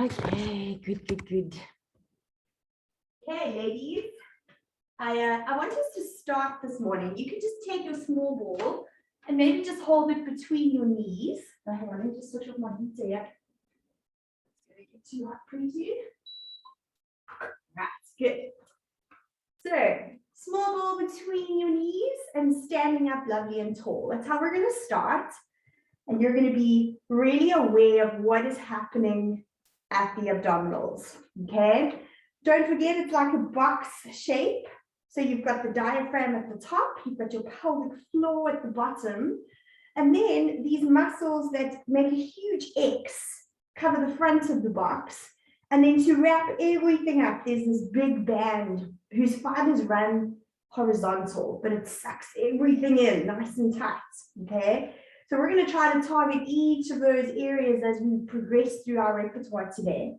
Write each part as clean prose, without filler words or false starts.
Okay, good. Okay, ladies. I want us to start this morning. You can just take your small ball and maybe just hold it between your knees. Hang on, let me just switch off my heater here. It's going to get too hot for you. Right, good. So, small ball between your knees and standing up lovely and tall. That's how we're going to start. And you're going to be really aware of what is happening at the abdominals, okay? Don't forget, it's like a box shape. So you've got the diaphragm at the top, you've got your pelvic floor at the bottom, and then these muscles that make a huge X cover the front of the box. And then to wrap everything up, there's this big band whose fibers run horizontal, but it sucks everything in nice and tight, okay? So we're going to try to target each of those areas as we progress through our repertoire today.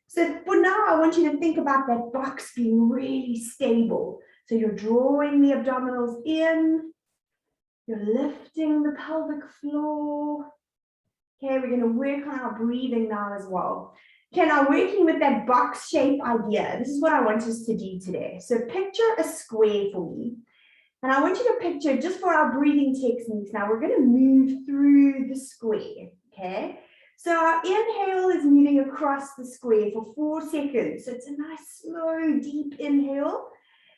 So for now, I want you to think about that box being really stable. So you're drawing the abdominals in, you're lifting the pelvic floor. Okay, we're going to work on our breathing now as well. Okay, now working with that box shape idea, this is what I want us to do today. So picture a square for me. And I want you to picture, just for our breathing techniques now, we're going to move through the square, okay? So our inhale is moving across the square for 4 seconds. So it's a nice, slow, deep inhale.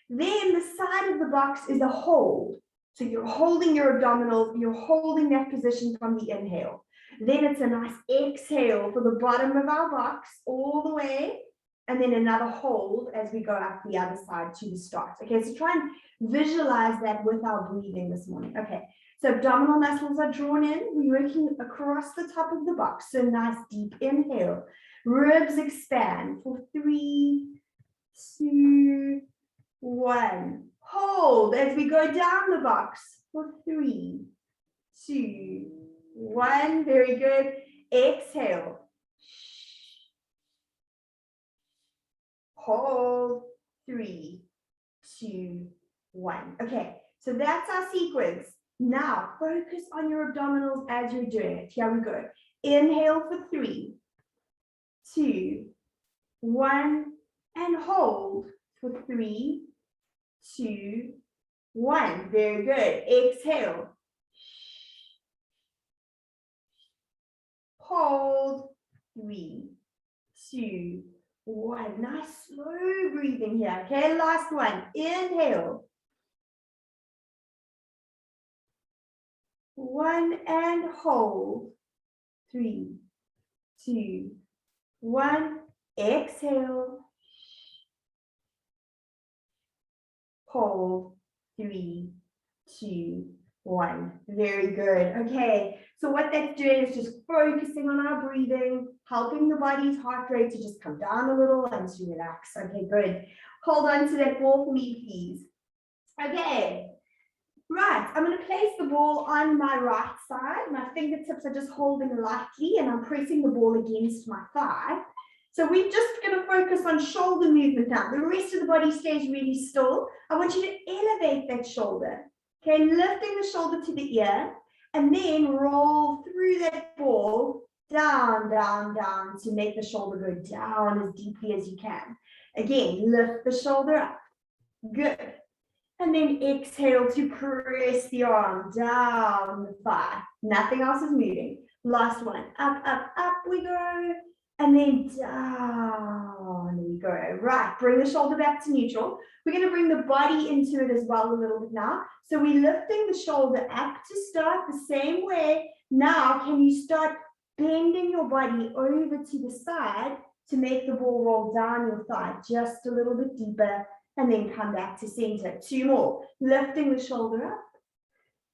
Then the side of the box is a hold. So you're holding your abdominals, you're holding that position from the inhale. Then it's a nice exhale for the bottom of our box all the way. And then another hold as we go up the other side to the start. Okay, so try and visualize that with our breathing this morning. Okay, so abdominal muscles are drawn in. We're working across the top of the box. So nice deep inhale. Ribs expand for 3, 2, 1. Hold as we go down the box for 3, 2, 1. Very good. Exhale. Hold, 3, 2, 1. Okay, so that's our sequence. Now focus on your abdominals as you're doing it. Here we go. Inhale for 3, 2, 1, and hold for 3, 2, 1. Very good. Exhale. Hold, 3, 2, 1. Nice slow breathing here. Okay, last one. Inhale. 1 and hold. 3, 2, 1. Exhale. Hold. 3, 2, 1. Very good. Okay, so what that's doing is just focusing on our breathing, helping the body's heart rate to just come down a little and to relax. Okay, good. Hold on to that ball for me, please. Okay, right. I'm going to place the ball on my right side. My fingertips are just holding lightly and I'm pressing the ball against my thigh. So we're just going to focus on shoulder movement now. The rest of the body stays really still. I want you to elevate that shoulder. Okay, lifting the shoulder to the ear and then roll through that ball down, down, down to make the shoulder go down as deeply as you can. Again, lift the shoulder up. Good. And then exhale to press the arm down the thigh. Nothing else is moving. Last one. Up, up, up we go. And then down we go. Right, bring the shoulder back to neutral. We're going to bring the body into it as well a little bit now. So we're lifting the shoulder up to start the same way. Now, can you start bending your body over to the side to make the ball roll down your thigh just a little bit deeper and then come back to center. 2 more. Lifting the shoulder up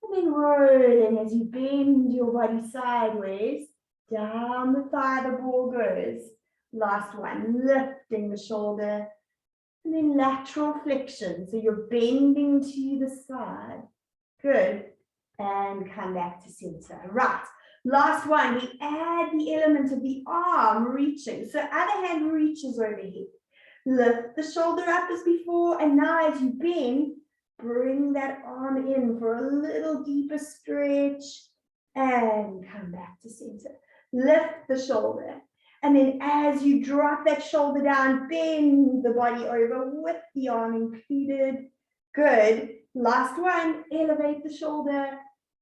and then rolling as you bend your body sideways. Down the thigh, the ball goes. Last one, lifting the shoulder. And then lateral flexion. So you're bending to the side. Good. And come back to center. Right. Last one, we add the element of the arm reaching. So other hand reaches overhead. Lift the shoulder up as before. And now as you bend, bring that arm in for a little deeper stretch. And come back to center. Lift the shoulder. And then as you drop that shoulder down, bend the body over with the arm included. Good. Last one, elevate the shoulder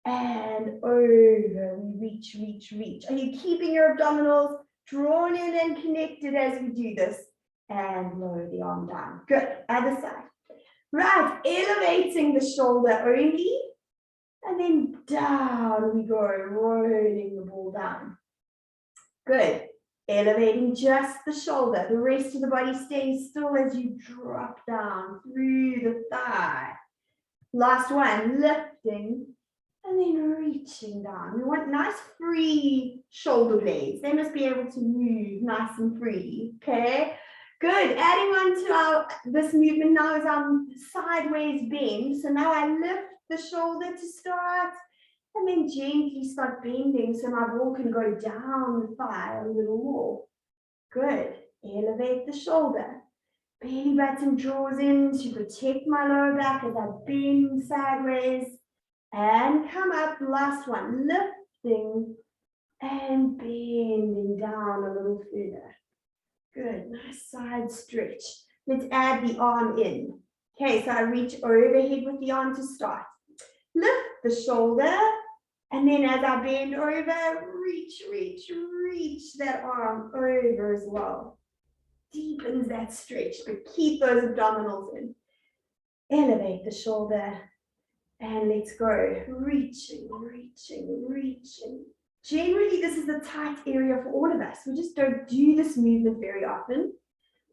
and over. We reach, reach, reach. Are you keeping your abdominals drawn in and connected as we do this? And lower the arm down. Good. Other side. Right. Elevating the shoulder only. And then down we go, rolling the ball down. Good. Elevating just the shoulder. The rest of the body staying still as you drop down through the thigh. Last one, lifting and then reaching down. We want nice free shoulder blades. They must be able to move nice and free. Okay. Good. Adding on to this movement now is our sideways bend. So now I lift the shoulder to start. And then gently start bending so my ball can go down the thigh a little more. Good. Elevate the shoulder. Belly button draws in to protect my lower back as I bend sideways. And come up. Last one. Lifting and bending down a little further. Good. Nice side stretch. Let's add the arm in. Okay, so I reach overhead with the arm to start. Lift the shoulder, and then as I bend over, reach, reach, reach that arm over as well. Deepens that stretch, but keep those abdominals in. Elevate the shoulder, and let's go. Reaching, reaching, reaching. Generally, this is a tight area for all of us. We just don't do this movement very often.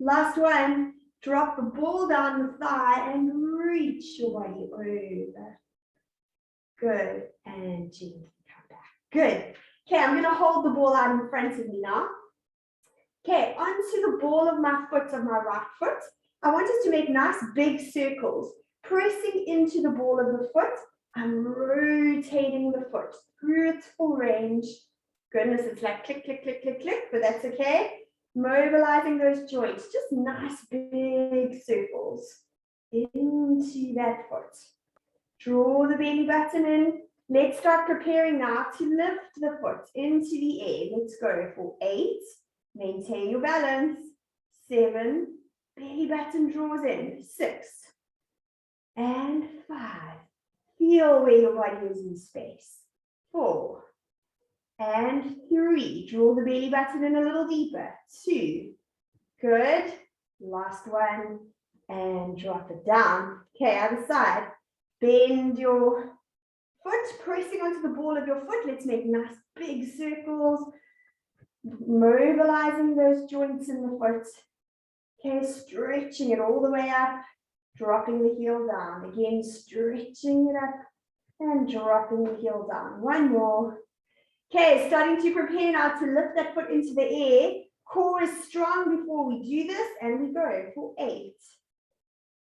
Last one, drop the ball down the thigh and reach your body over. Good, and gently come back. Good. Okay, I'm going to hold the ball out in front of me now. Okay, onto the ball of my foot, of my right foot. I want us to make nice big circles. Pressing into the ball of the foot, I'm rotating the foot through its full range. Goodness, it's like click, click, click, click, click, but that's okay. Mobilizing those joints, just nice big circles into that foot. Draw the belly button in. Let's start preparing now to lift the foot into the air. Let's go for 8. Maintain your balance. 7. Belly button draws in. 6. And 5. Feel where your body is in space. 4. And 3. Draw the belly button in a little deeper. 2. Good. Last one. And drop it down. Okay, other side. Bend your foot, pressing onto the ball of your foot. Let's make nice big circles. Mobilizing those joints in the foot. Okay, stretching it all the way up. Dropping the heel down. Again, stretching it up and dropping the heel down. One more. Okay, starting to prepare now to lift that foot into the air. Core is strong before we do this, and we go for 8.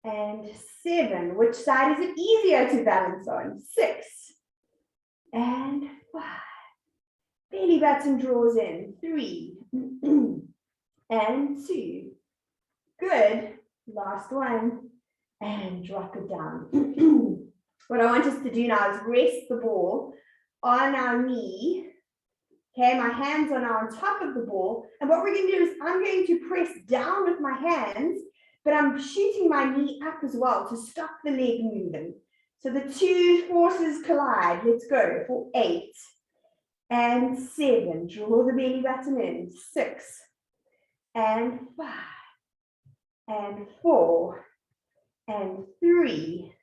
And 7. Which side is it easier to balance on? 6. And 5. Belly button draws in. 3. And 2. Good. Last one. And drop it down. What I want us to do now is rest the ball on our knee. Okay, my hands are now on top of the ball. And what we're going to do is I'm going to press down with my hands, but I'm shooting my knee up as well to stop the leg moving. So the two forces collide. Let's go for 8 and 7. Draw the belly button in. 6 and 5 and 4 and 3,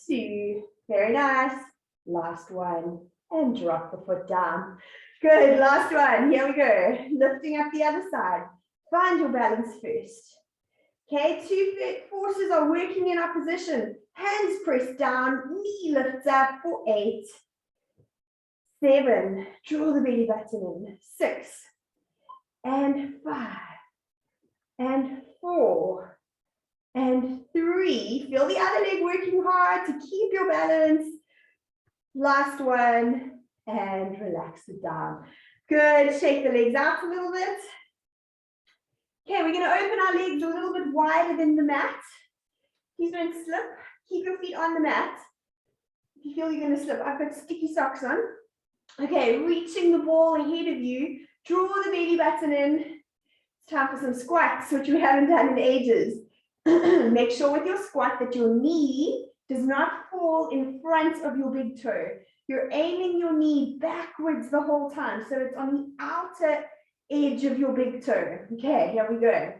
2. Very nice. Last one. And drop the foot down. Good. Last one. Here we go. Lifting up the other side. Find your balance first. Okay, two forces are working in opposition. Hands pressed down, knee lifts up for 8. 7. Draw the belly button in. 6 and 5 and 4 and 3. Feel the other leg working hard to keep your balance. Last one, and relax it down. Good. Shake the legs out a little bit. Okay, we're going to open our legs a little bit wider than the mat. Please don't slip. Keep your feet on the mat. If you feel you're going to slip, I've got sticky socks on. Okay, reaching the ball ahead of you. Draw the belly button in. It's time for some squats, which we haven't done in ages. Make sure with your squat that your knee does not fall in front of your big toe. You're aiming your knee backwards the whole time, so it's on the outer edge of your big toe. Okay, here we go.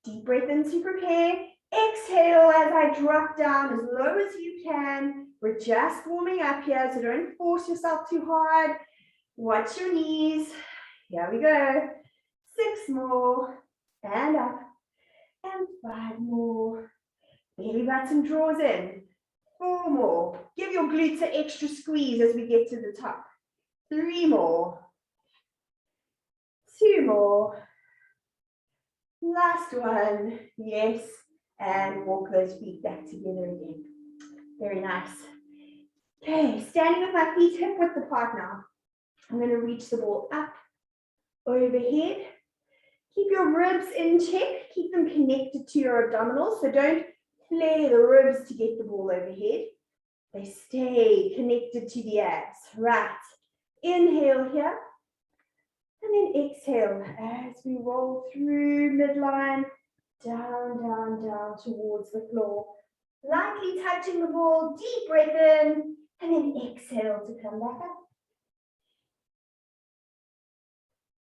Deep breath in to prepare. Exhale as I drop down as low as you can. We're just warming up here, so don't force yourself too hard. Watch your knees. Here we go. 6 more. And up. And 5 more. Belly button draws in. 4 more. Give your glutes an extra squeeze as we get to the top. 3 more. 2 more. Last one. Yes. And walk those feet back together again. Very nice. Okay, standing with my feet hip width apart now. I'm going to reach the ball up, overhead. Keep your ribs in check. Keep them connected to your abdominals. So don't flare the ribs to get the ball overhead. They stay connected to the abs. Right. Inhale here. And then exhale as we roll through midline, down, down, down towards the floor. Lightly touching the ball, deep breath in, and then exhale to come back up.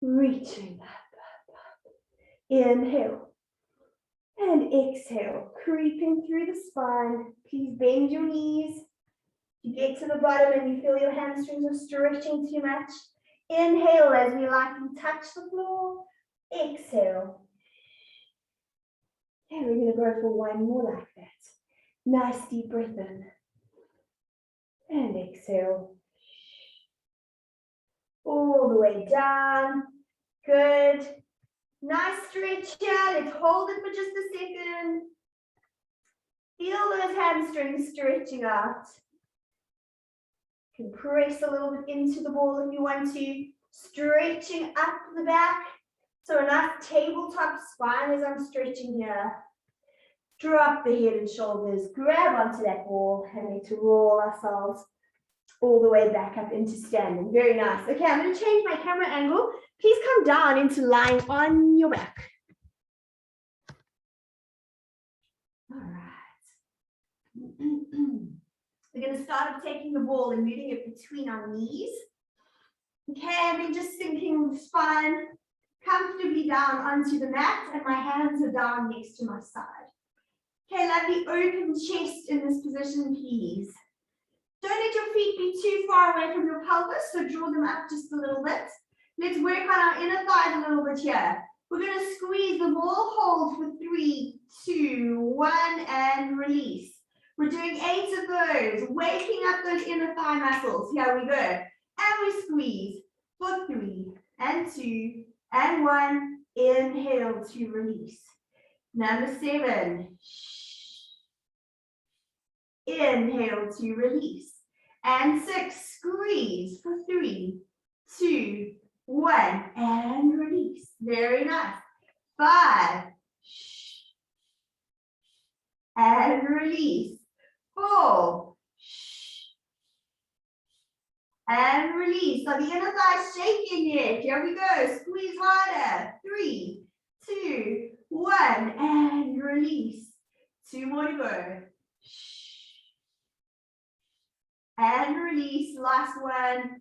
Reaching up. Inhale. And exhale, creeping through the spine. Please bend your knees. If you get to the bottom and you feel your hamstrings are stretching too much, inhale as we lightly touch the floor. Exhale. And we're going to go for one more like that. Nice deep breath in. And exhale. All the way down. Good. Nice stretch here. Let's hold it for just a second. Feel those hamstrings stretching out. You can press a little bit into the ball if you want to. Stretching up the back. So a nice tabletop spine as I'm stretching here. Drop the head and shoulders, grab onto that ball, and let's roll ourselves all the way back up into standing. Very nice. Okay, I'm going to change my camera angle. Please come down into lying on your back. All right. We're going to start off taking the ball and moving it between our knees. Okay, and then just sinking the spine comfortably down onto the mat, and my hands are down next to my side. Okay, lovely, open chest in this position, please. Don't let your feet be too far away from your pelvis, so draw them up just a little bit. Let's work on our inner thighs a little bit here. We're going to squeeze the ball, hold for 3, 2, 1, and release. We're doing 8 of those, waking up those inner thigh muscles. Here we go. And we squeeze for 3, and 2, and 1. Inhale to release. Number 7. Inhale to release. And 6, squeeze for 3, 2, 1, and release. Very nice. 5, and release. 4, and release. Are the inner thighs shaking yet? Here we go. Squeeze harder. 3, 2, 1, and release. 2 more to go. And release. Last one.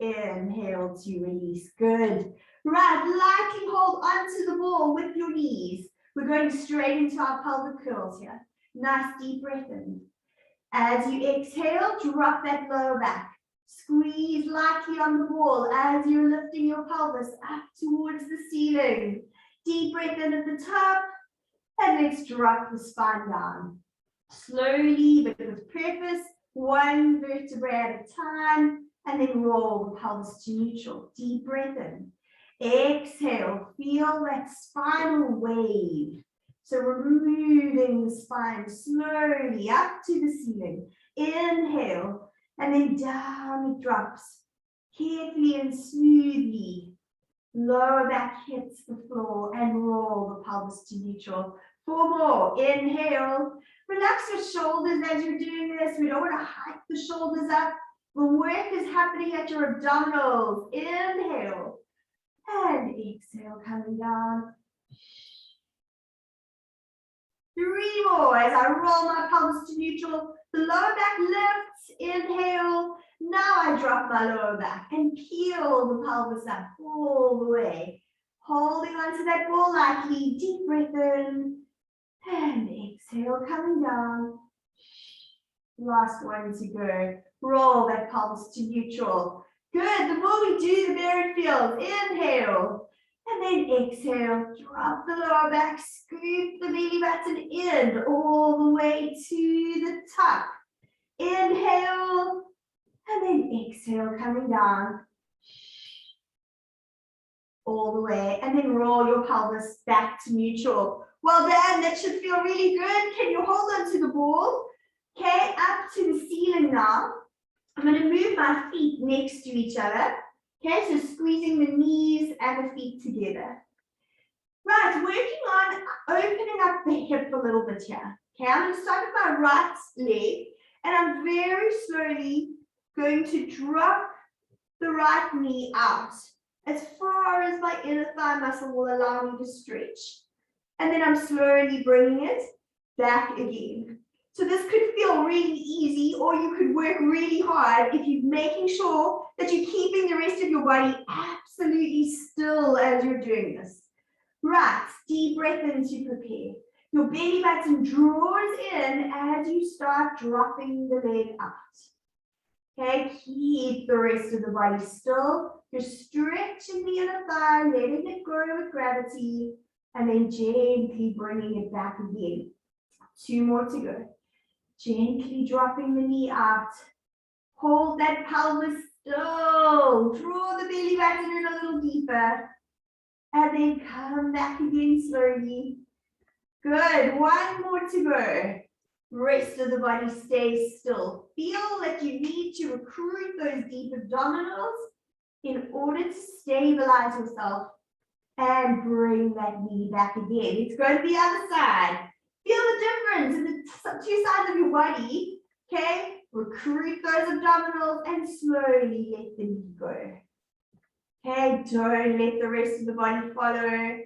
Inhale to release. Good. Right, lightly hold onto the ball with your knees. We're going straight into our pelvic curls here. Nice deep breath in. As you exhale, drop that lower back. Squeeze lightly on the ball as you're lifting your pelvis up towards the ceiling. Deep breath in at the top, and let's drop the spine down. Slowly, but with purpose, one vertebra at a time, and then roll the pelvis to neutral. Deep breath in. Exhale, feel that spinal wave. So we're moving the spine slowly up to the ceiling. Inhale, and then down it drops. Carefully and smoothly. Lower back hits the floor and roll the pelvis to neutral. 4 more. Inhale. Relax your shoulders as you're doing this. We don't want to hike the shoulders up. The work is happening at your abdominals. Inhale and exhale, coming down. 3 more as I roll my pelvis to neutral. The lower back lifts. Inhale. Now I drop my lower back and peel the pelvis up all the way. Holding onto that ball lightly. Deep breath in. And exhale, coming down. Last one to go. Roll that pelvis to neutral. Good. The more we do, the better it feels. Inhale. And then exhale. Drop the lower back. Scoop the belly button in all the way to the top. Inhale. And then exhale, coming down. All the way. And then roll your pelvis back to neutral. Well done. That should feel really good. Can you hold on to the ball? Okay, up to the ceiling now. I'm going to move my feet next to each other. Okay, so squeezing the knees and the feet together. Right, working on opening up the hip a little bit here. Okay, I'm going to start with my right leg, and I'm very slowly going to drop the right knee out as far as my inner thigh muscle will allow me to stretch. And then I'm slowly bringing it back again. So this could feel really easy, or you could work really hard if you're making sure that you're keeping the rest of your body absolutely still as you're doing this. Right, deep breath in to prepare. Your belly button draws in as you start dropping the leg out. Okay, keep the rest of the body still. You're stretching the inner thigh, letting it go with gravity, and then gently bringing it back again. 2 more to go. Gently dropping the knee out. Hold that pelvis still. Draw the belly button in a little deeper. And then come back again slowly. Good. 1 more to go. Rest of the body stays still. Feel that you need to recruit those deep abdominals in order to stabilize yourself and bring that knee back again. Let's go to the other side. Feel the difference in the 2 sides of your body. Okay, recruit those abdominals and slowly let the knee go. Okay, don't let the rest of the body follow.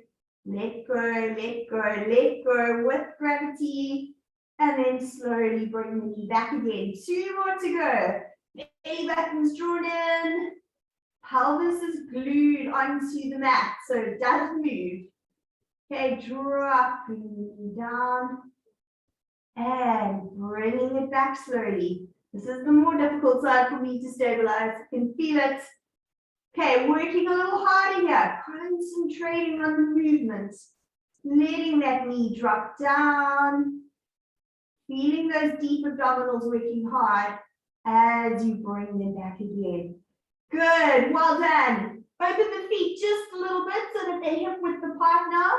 Let go, let go, let go with gravity. And then slowly bring the knee back again. 2 more to go. Belly button's drawn in. Pelvis is glued onto the mat, so it doesn't move. Okay, dropping the knee down and bringing it back slowly. This is the more difficult side for me to stabilize. I can feel it. Okay, working a little harder here. Concentrating on the movement. Letting that knee drop down. Feeling those deep abdominals working hard as you bring them back again. Good, well done. Open the feet just a little bit so that they're hip width apart now.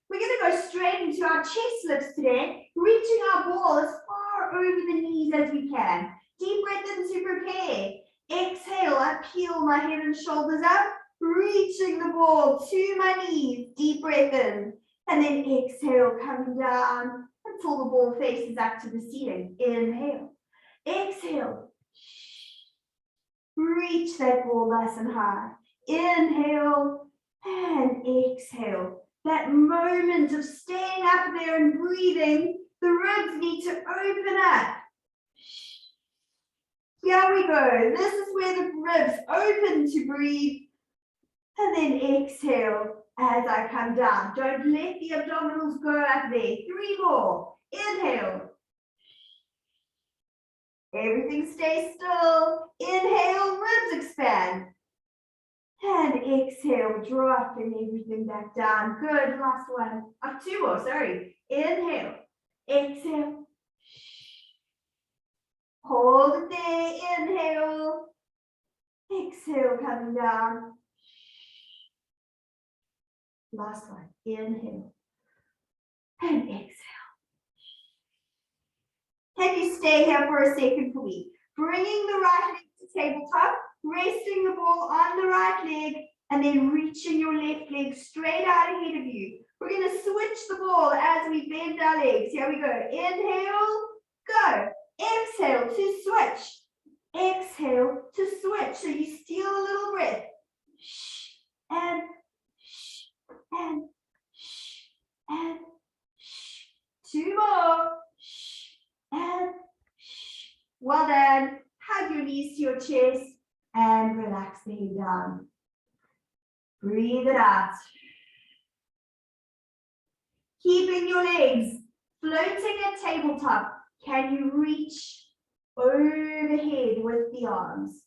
We're going to go straight into our chest lifts today, reaching our ball as far over the knees as we can. Deep breath in to prepare. Exhale, I peel my head and shoulders up, reaching the ball to my knees. Deep breath in. And then exhale, coming down until the ball faces up to the ceiling. Inhale. Exhale. Reach that ball nice and high. Inhale and exhale. That moment of staying up there and breathing, the ribs need to open up. Here we go. This is where the ribs open to breathe. And then exhale as I come down. Don't let the abdominals go up there. 3 more. Inhale. Everything stays still. Inhale, ribs expand. And exhale, dropping everything back down. Good, last one. 2 more, sorry. Inhale, exhale. Hold it there, inhale. Exhale, coming down. Last one, inhale. And exhale. Can you stay here for a second for me? Bringing the right leg to tabletop, resting the ball on the right leg, and then reaching your left leg straight out ahead of you. We're going to switch the ball as we bend our legs. Here we go. Inhale, go. Exhale to switch. Exhale to switch. So you steal a little breath. Shh, and shh, and shh, and shh. Two more. Shh, and shh. Well done. Hug your knees to your chest and relax the head down. Breathe it out. Keeping your legs floating at tabletop. Can you reach overhead with the arms?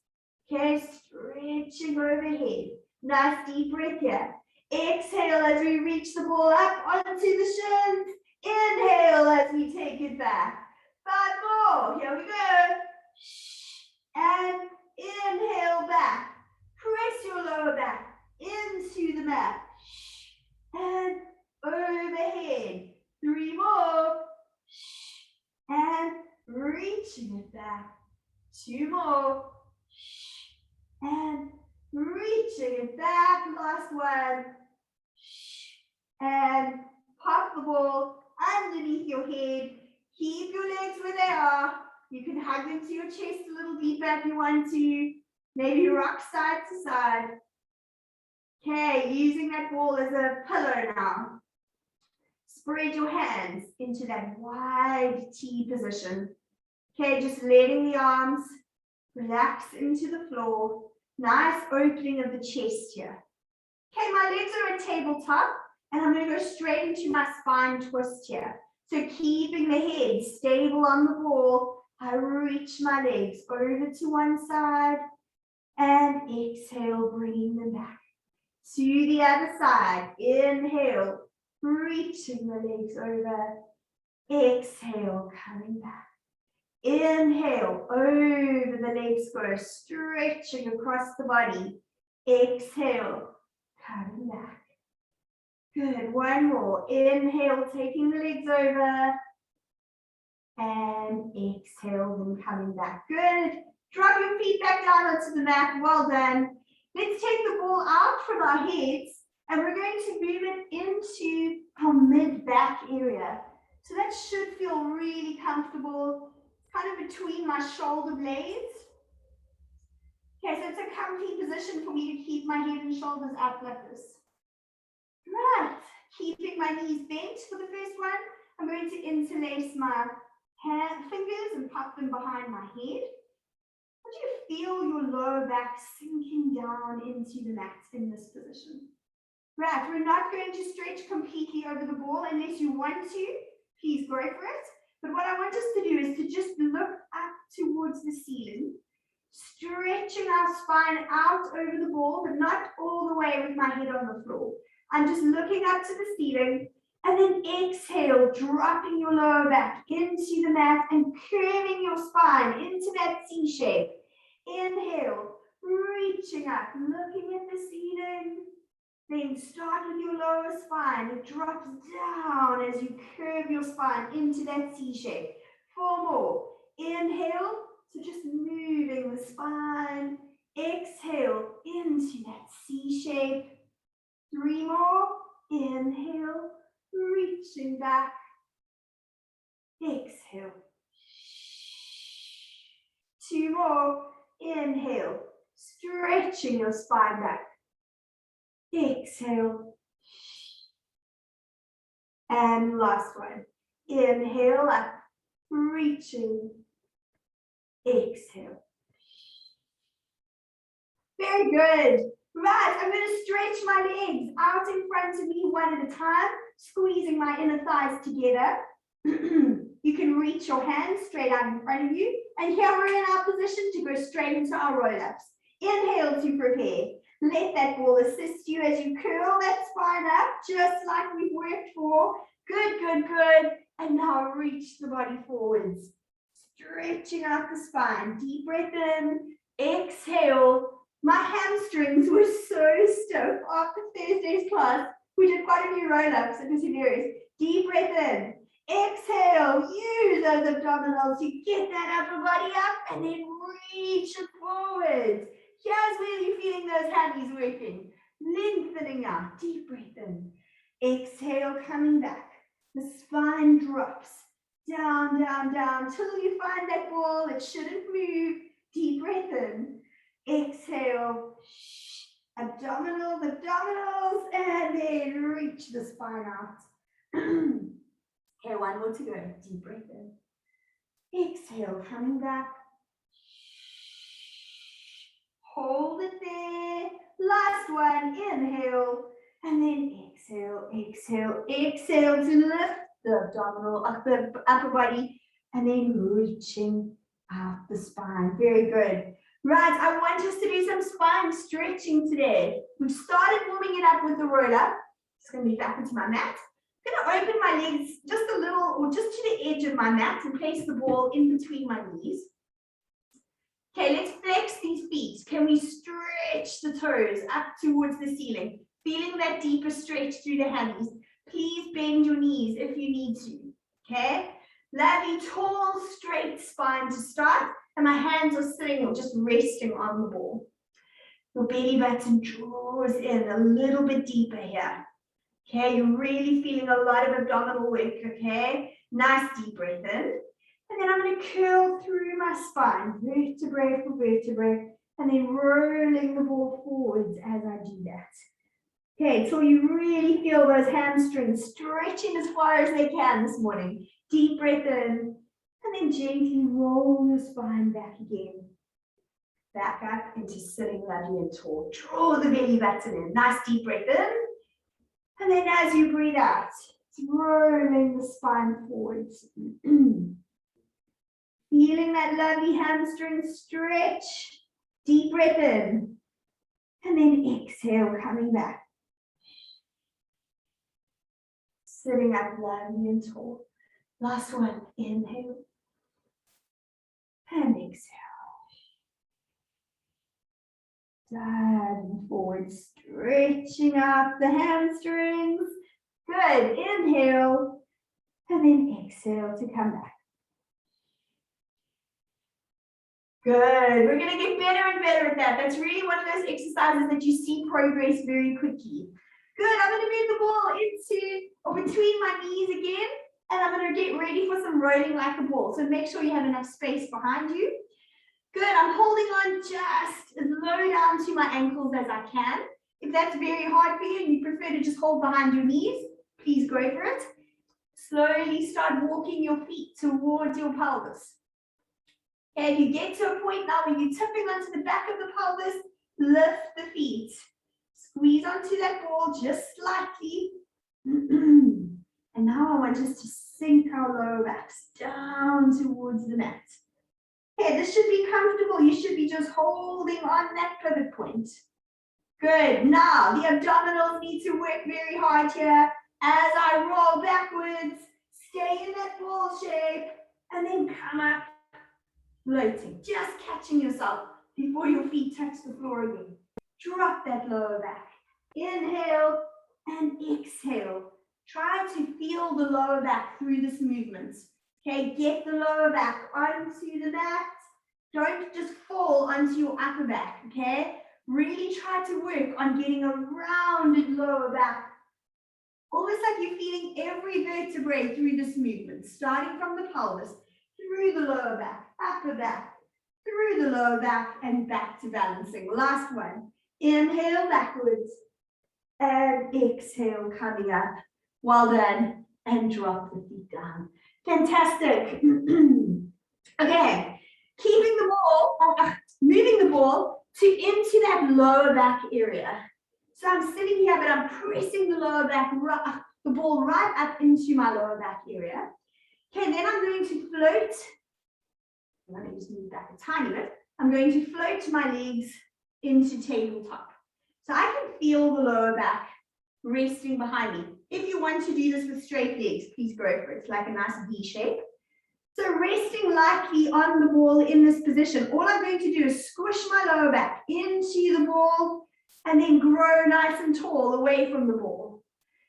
Okay, stretching overhead. Nice deep breath here. Exhale as we reach the ball up onto the shins. Inhale as we take it back. 5 more. Here we go. And inhale back. Press your lower back into the mat. And overhead. 3 more. And reaching it back. 2 more. And reaching it back. Last one. And pop the ball underneath your head. Keep your legs where they are. You can hug them to your chest a little deeper if you want to. Maybe rock side to side. Okay, using that ball as a pillow now. Spread your hands into that wide T position. Okay, just letting the arms relax into the floor. Nice opening of the chest here. Okay, my legs are at tabletop and I'm going to go straight into my spine twist here. So keeping the head stable on the ball, I reach my legs over to one side and exhale, bringing them back. To the other side, inhale, reaching the legs over. Exhale, coming back. Inhale, over the legs go, stretching across the body. Exhale, coming back. Good, one more. Inhale, taking the legs over. And exhale, then coming back. Good. Drop your feet back down onto the mat. Well done. Let's take the ball out from our heads and we're going to move it into our mid-back area. So that should feel really comfortable, kind of between my shoulder blades. Okay, so it's a comfy position for me to keep my head and shoulders up like this. Right, keeping my knees bent for the first one. I'm going to interlace my fingers and pop them behind my head. How do you feel your lower back sinking down into the mat in this position? Right, we're not going to stretch completely over the ball unless you want to. Please go for it. But what I want us to do is to just look up towards the ceiling, stretching our spine out over the ball, but not all the way with my head on the floor. I'm just looking up to the ceiling. And then exhale, dropping your lower back into the mat and curving your spine into that C shape. Inhale, reaching up, looking at the ceiling. Then start with your lower spine. It drops down as you curve your spine into that C shape. 4 more. Inhale, so just moving the spine. Exhale into that C shape. 3 more. Inhale. Reaching back. Exhale. 2 more. Inhale. Stretching your spine back. Exhale. And last one. Inhale up. Reaching. Exhale. Very good. Right, I'm going to stretch my legs out in front of me one at a time, squeezing my inner thighs together. You can reach your hands straight out in front of you. And here we're in our position to go straight into our roll-ups. Inhale to prepare. Let that ball assist you as you curl that spine up, just like we've worked for. Good, good, good. And now reach the body forwards. Stretching out the spine. Deep breath in. Exhale. My hamstrings were so stiff after Thursday's class. We did quite a few roll-ups. It was hilarious. Deep breath in. Exhale. Use those abdominals to get that upper body up and then reach it forward. Here's where you're feeling those hammies working. Lengthening out. Deep breath in. Exhale, coming back. The spine drops. Down, down, down, till you find that ball. It shouldn't move. Deep breath in. Exhale. Abdominals, abdominals, and then reach the spine out. Okay, one more to go. Deep breath in. Exhale, coming back. Hold it there. Last one, inhale. And then exhale, exhale, exhale to lift the abdominal, the upper body. And then reaching out the spine. Very good. Right, I want us to do some spine stretching today. We've started warming it up with the roller. Just going to be back into my mat. I'm going to open my legs just a little, or just to the edge of my mat and place the ball in between my knees. Okay, let's flex these feet. Can we stretch the toes up towards the ceiling? Feeling that deeper stretch through the hammies. Please bend your knees if you need to. Okay, lovely, tall, straight spine to start. And my hands are sitting or just resting on the ball. Your belly button draws in a little bit deeper here. Okay, you're really feeling a lot of abdominal work, okay? Nice deep breath in. And then I'm going to curl through my spine, vertebrae for vertebrae, and then rolling the ball forwards as I do that. Okay, so you really feel those hamstrings stretching as far as they can this morning. Deep breath in. And then gently roll your spine back again. Back up into sitting lovely and tall. Draw the belly button in. Nice deep breath in. And then as you breathe out, it's rolling the spine forwards. Feeling that lovely hamstring stretch. Deep breath in. And then exhale, coming back. Sitting up lovely and tall. Last one. Inhale. And exhale. Diving forward, stretching out the hamstrings. Good. Inhale. And then exhale to come back. Good. We're going to get better and better at that. That's really one of those exercises that you see progress very quickly. Good. I'm going to move the ball into or between my knees again. And I'm going to get ready for some rolling like a ball. So make sure you have enough space behind you. Good. I'm holding on just as low down to my ankles as I can. If that's very hard for you and you prefer to just hold behind your knees, please go for it. Slowly start walking your feet towards your pelvis. Okay, if you get to a point now where you're tipping onto the back of the pelvis, lift the feet. Squeeze onto that ball just slightly. And now I want us to sink our lower backs down towards the mat. Okay, this should be comfortable. You should be just holding on that pivot point. Good. Now, the abdominals need to work very hard here. As I roll backwards, stay in that ball shape, and then come up, floating. Just catching yourself before your feet touch the floor again. Drop that lower back. Inhale and exhale. Try to feel the lower back through this movement. Okay, get the lower back onto the mat. Don't just fall onto your upper back, okay? Really try to work on getting a rounded lower back. Almost like you're feeling every vertebrae through this movement, starting from the pelvis, through the lower back, upper back, through the lower back, and back to balancing. Last one. Inhale backwards, and exhale coming up. Well done, and drop the feet down. Fantastic. Okay, keeping the ball, moving the ball into that lower back area. So I'm sitting here, but I'm pressing the lower back, the ball right up into my lower back area. Okay, then I'm going to float. Let me just move back a tiny bit. I'm going to float my legs into tabletop. So I can feel the lower back resting behind me. If you want to do this with straight legs, please go for it. It's like a nice V shape. So resting lightly on the ball in this position, all I'm going to do is squish my lower back into the ball and then grow nice and tall away from the ball.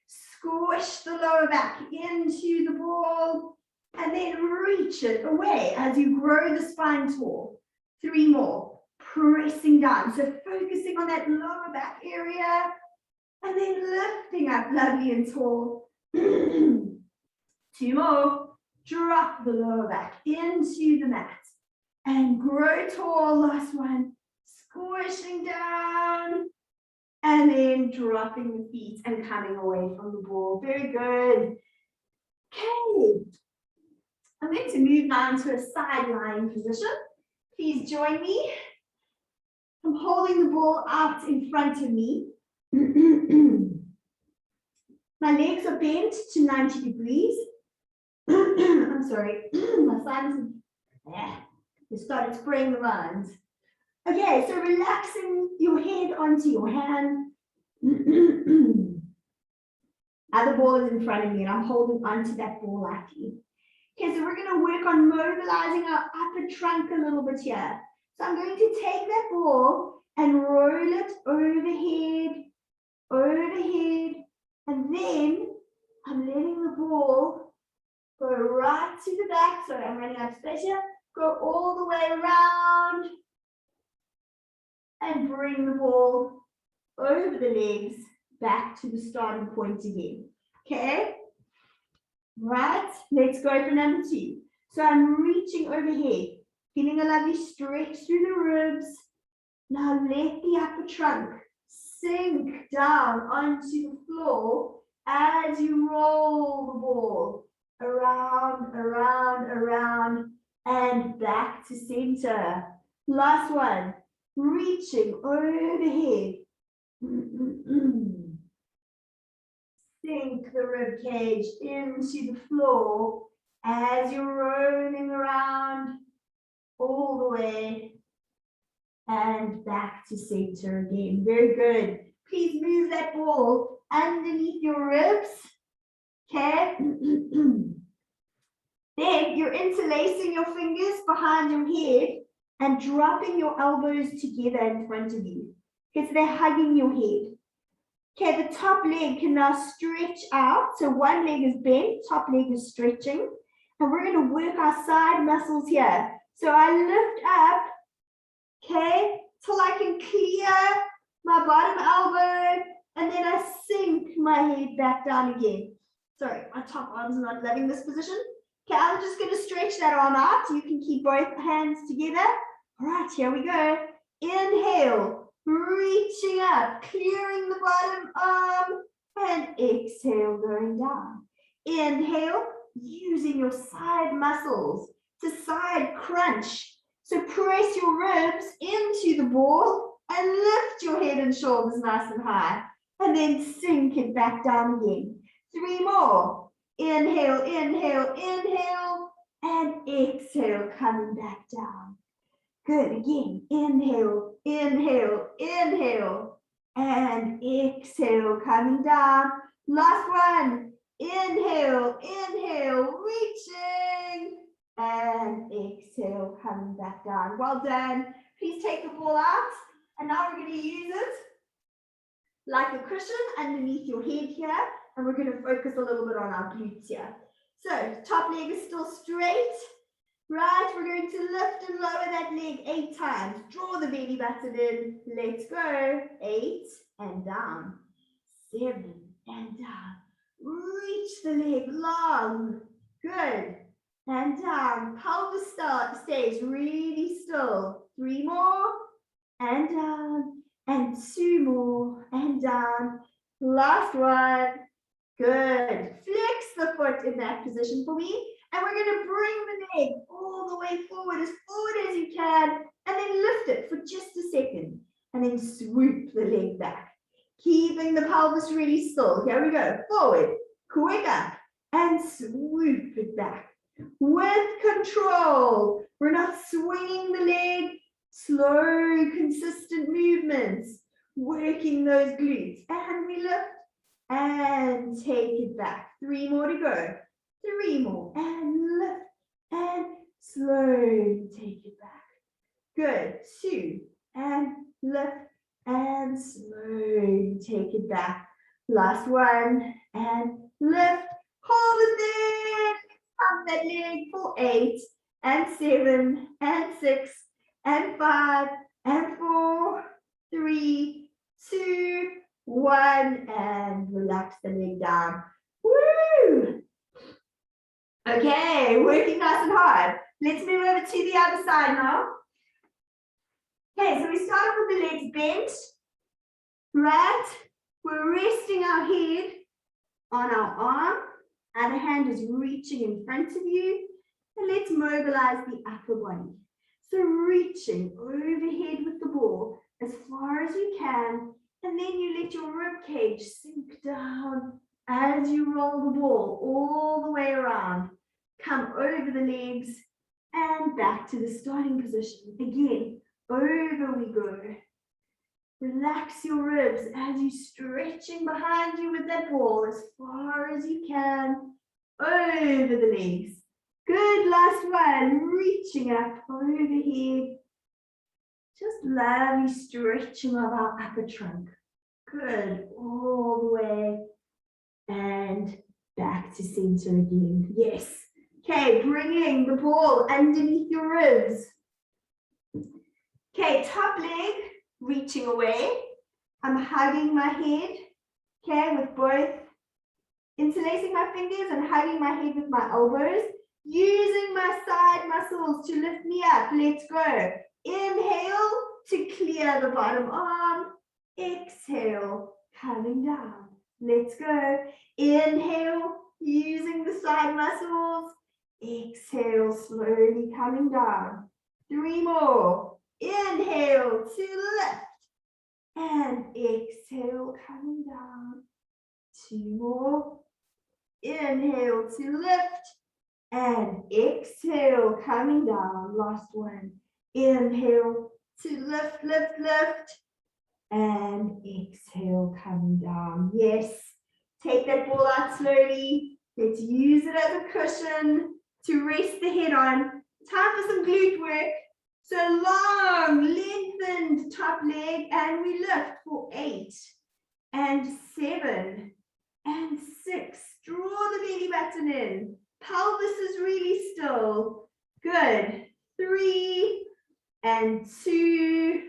Squish the lower back into the ball and then reach it away as you grow the spine tall. 3 more. Pressing down. So focusing on that lower back area. And then lifting up lovely and tall. 2 more. Drop the lower back into the mat. and grow tall. Last one, squishing down and then dropping the feet and coming away from the ball. Very good. Okay, I'm going to move now into a side lying position. Please join me. I'm holding the ball out in front of me. My legs are bent to 90 degrees. I'm sorry, my sinus has started spraying the lines. Okay, so relaxing your head onto your hand. Other ball is in front of me and I'm holding onto that ball lightly. Okay, so we're going to work on mobilizing our upper trunk a little bit here. So I'm going to take that ball and roll it overhead, and then I'm letting the ball go right to the back. Sorry, I'm running out of space here. Go all the way around and bring the ball over the legs back to the starting point again. Okay? Right, let's go for number 2. So I'm reaching overhead, feeling a lovely stretch through the ribs. Now let the upper trunk sink down onto the floor as you roll the ball around, and back to center. Last one, reaching overhead. Sink the rib cage into the floor as you're rolling around all the way and back to center again. Very good. Please move that ball underneath your ribs. Okay. Then you're interlacing your fingers behind your head and dropping your elbows together in front of you. Okay, so they're hugging your head. Okay, the top leg can now stretch out. So one leg is bent, top leg is stretching. And we're going to work our side muscles here. So I lift up, okay, till I can clear my bottom elbow, and then I sink my head back down again. Sorry, my top arm's not loving this position. Okay, I'm just going to stretch that arm out. You can keep both hands together. All right, here we go. Inhale, reaching up, clearing the bottom arm, and exhale, going down. Inhale, using your side muscles to side crunch. So press your ribs into the ball and lift your head and shoulders nice and high, and then sink it back down again. 3 more. Inhale, inhale, inhale, and exhale, coming back down. Good, again. Inhale, inhale, inhale, and exhale, coming down. Last one. Inhale, inhale, reaching, and exhale, coming back down. Well done. Please take the ball out, and now we're going to use it like a cushion underneath your head here, and we're going to focus a little bit on our glutes here. So top leg is still straight. Right, we're going to lift and lower that leg 8 times. Draw the belly button in. Let's go. 8 and down. 7 and down. Reach the leg long. Good. And down. Pelvis stays really still. 3 more. And down. And 2 more. And down. Last one. Good. Flex the foot in that position for me. And we're going to bring the leg all the way forward as you can, and then lift it for just a second, and then swoop the leg back, keeping the pelvis really still. Here we go. Forward, quick up, and swoop it back. With control. We're not swinging the leg. Slow, consistent movements. Working those glutes. And we lift and take it back. 3 more to go. 3 more, and lift, and slowly take it back. Good, 2, and lift, and slowly take it back. Last one, and lift, hold it there, up that leg for 8, and 7, and 6, and 5, and 4, 3, 2, 1, and relax the leg down. Woo! Okay, working nice and hard. Let's move over to the other side now. Okay, so we start with the legs bent, right? We're resting our head on our arm. Other hand is reaching in front of you. And let's mobilize the upper body. So reaching overhead with the ball as far as you can. And then you let your rib cage sink down as you roll the ball all the way around. Come over the legs and back to the starting position. Again, over we go. Relax your ribs as you're stretching behind you with that ball as far as you can. Over the legs. Good, last one. Reaching up overhead. Just lovely stretching of our upper trunk. Good, all the way. And back to center again. Yes. Okay, bringing the ball underneath your ribs. Okay, top leg, reaching away. I'm hugging my head, okay, with both, interlacing my fingers and hugging my head with my elbows, using my side muscles to lift me up. Let's go. Inhale to clear the bottom arm. Exhale, coming down. Let's go. Inhale, using the side muscles. Exhale, slowly coming down. 3 more. Inhale to lift. And exhale, coming down. 2 more. Inhale to lift. And exhale, coming down. Last one. Inhale to lift, lift, lift. And exhale, coming down. Yes. Take that ball out slowly. Let's use it as a cushion to rest the head on. Time for some glute work. So long, lengthened top leg, and we lift for 8 and 7 and 6. Draw the belly button in. Pelvis is really still. Good. 3 and 2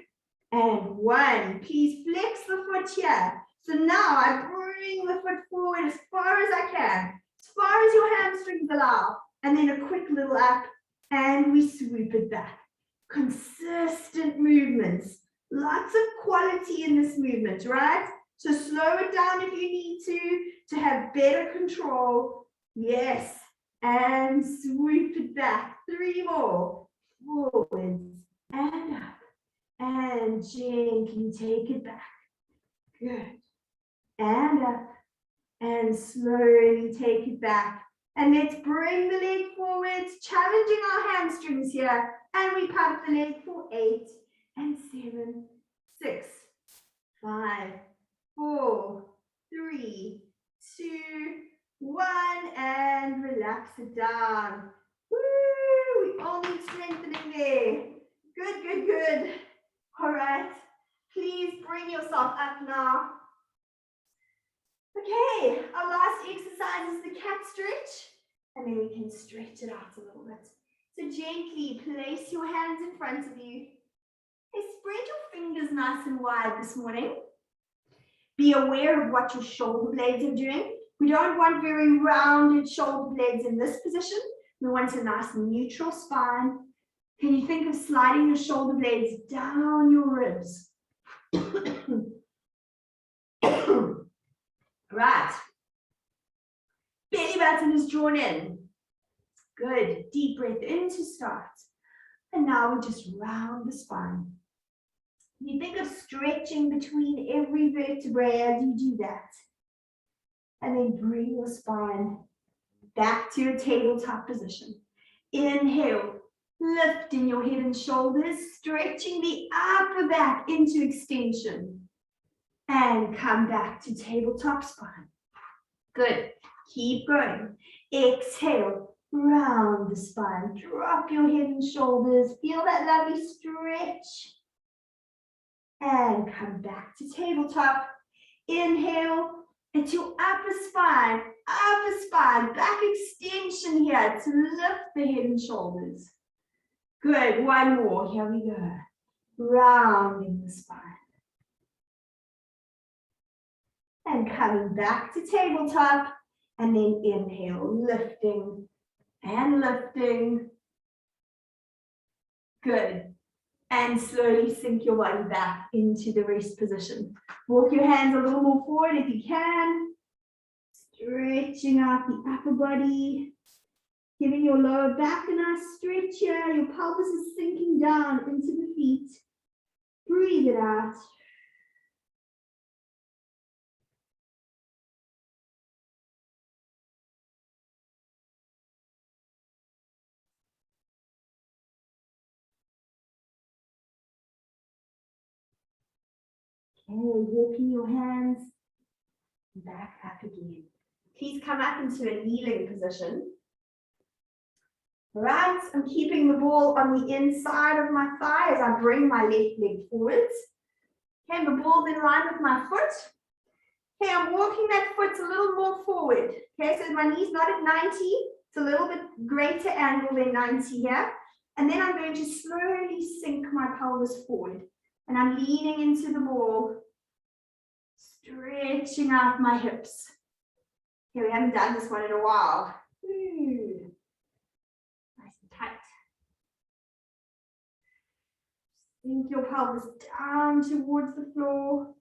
and 1. Please flex the foot here. So now I bring the foot forward as far as I can, as far as your hamstrings allow, and then a quick little up, and we swoop it back. Consistent movements, lots of quality in this movement, right? So slow it down if you need to have better control. Yes, and swoop it back. 3 more, forwards and up, and gently take it back. Good. And up, and slowly take it back. And let's bring the leg forwards, challenging our hamstrings here. And we pump the leg for 8 and 7, 6, 5, 4, 3, 2, 1, and relax it down. Woo! We all need strengthening there. Good, good, good. All right. Please bring yourself up now. Okay, our last exercise is the cat stretch, and then we can stretch it out a little bit. So gently place your hands in front of you. Hey, spread your fingers nice and wide this morning. Be aware of what your shoulder blades are doing. We don't want very rounded shoulder blades in this position. We want a nice neutral spine. Can you think of sliding your shoulder blades down your ribs? Right. Belly button is drawn in. Good. Deep breath in to start. And now we just round the spine. You think of stretching between every vertebrae as you do that. And then bring your spine back to your tabletop position. Inhale, lifting your head and shoulders, stretching the upper back into extension. And come back to tabletop spine. Good. Keep going. Exhale, round the spine. Drop your head and shoulders. Feel that lovely stretch. And come back to tabletop. Inhale. It's your upper spine, back extension here to lift the head and shoulders. Good. One more. Here we go. Rounding the spine. And coming back to tabletop, and then inhale, lifting and lifting. Good. And slowly sink your body back into the rest position. Walk your hands a little more forward if you can. Stretching out the upper body. Giving your lower back a nice stretch here. Your pelvis is sinking down into the feet. Breathe it out. Okay, walking your hands back up again. Please come up into a kneeling position. Right, I'm keeping the ball on the inside of my thigh as I bring my left leg forwards. Okay, the ball's in line with my foot. Okay, I'm walking that foot a little more forward. Okay, so my knee's not at 90. It's a little bit greater angle than 90 here. And then I'm going to slowly sink my pelvis forward. And I'm leaning into the ball, stretching out my hips. Okay, we haven't done this one in a while. Nice and tight. Sink your pelvis down towards the floor.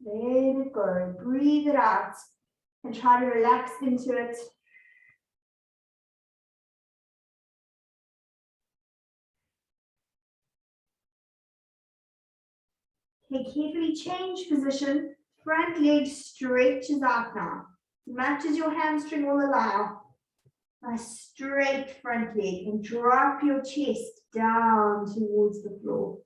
Let it go. Breathe it out and try to relax into it. Okay, carefully change position. Front leg stretches out now. As much as your hamstring will allow. A straight front leg and drop your chest down towards the floor.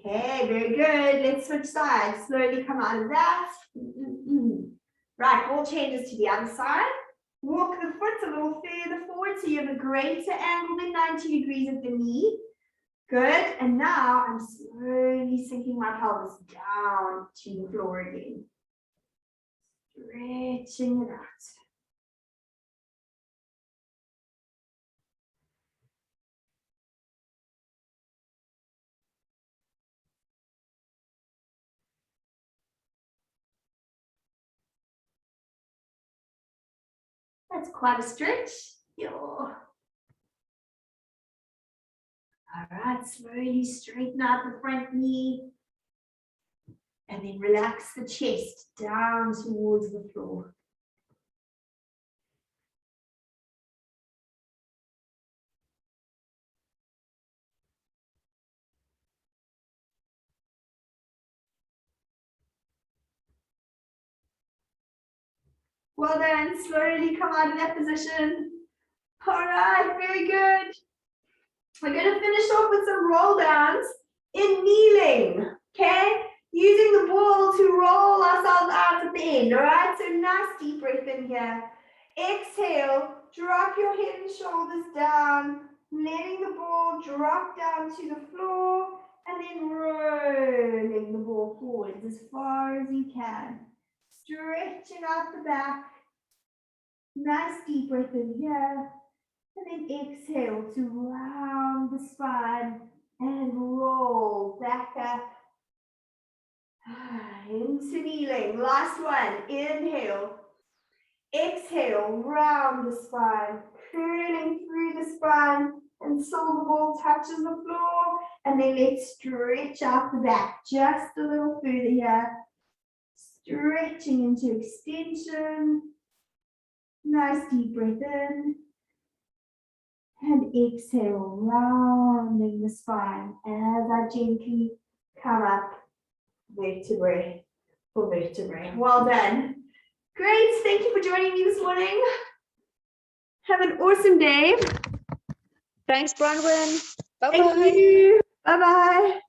Okay, very good. Let's switch sides. Slowly come out of that. Right, ball changes to the other side. Walk the foot a little further forward so you have a greater angle than 90 degrees at the knee. Good. And now I'm slowly sinking my pelvis down to the floor again. Stretching it out. That's quite a stretch. All right, slowly straighten out the front knee. And then relax the chest down towards the floor. Well done. Slowly come out of that position. All right, very good. We're going to finish off with some roll downs in kneeling. Okay? Using the ball to roll ourselves out at the end. All right? So nice deep breath in here. Exhale. Drop your head and shoulders down. Letting the ball drop down to the floor. And then rolling the ball forwards as far as you can. Stretching out the back. Nice deep breath in here. And then exhale to round the spine and roll back up into kneeling. Last one. Inhale. Exhale, round the spine, curling through the spine until the ball touches the floor. And then let's stretch out the back just a little further here. Stretching into extension. Nice deep breath in. And exhale, rounding the spine as I gently come up vertebrae for vertebrae. Well done. Great. Thank you for joining me this morning. Have an awesome day. Thanks, Bronwyn. Bye-bye. Thank you. Bye-bye.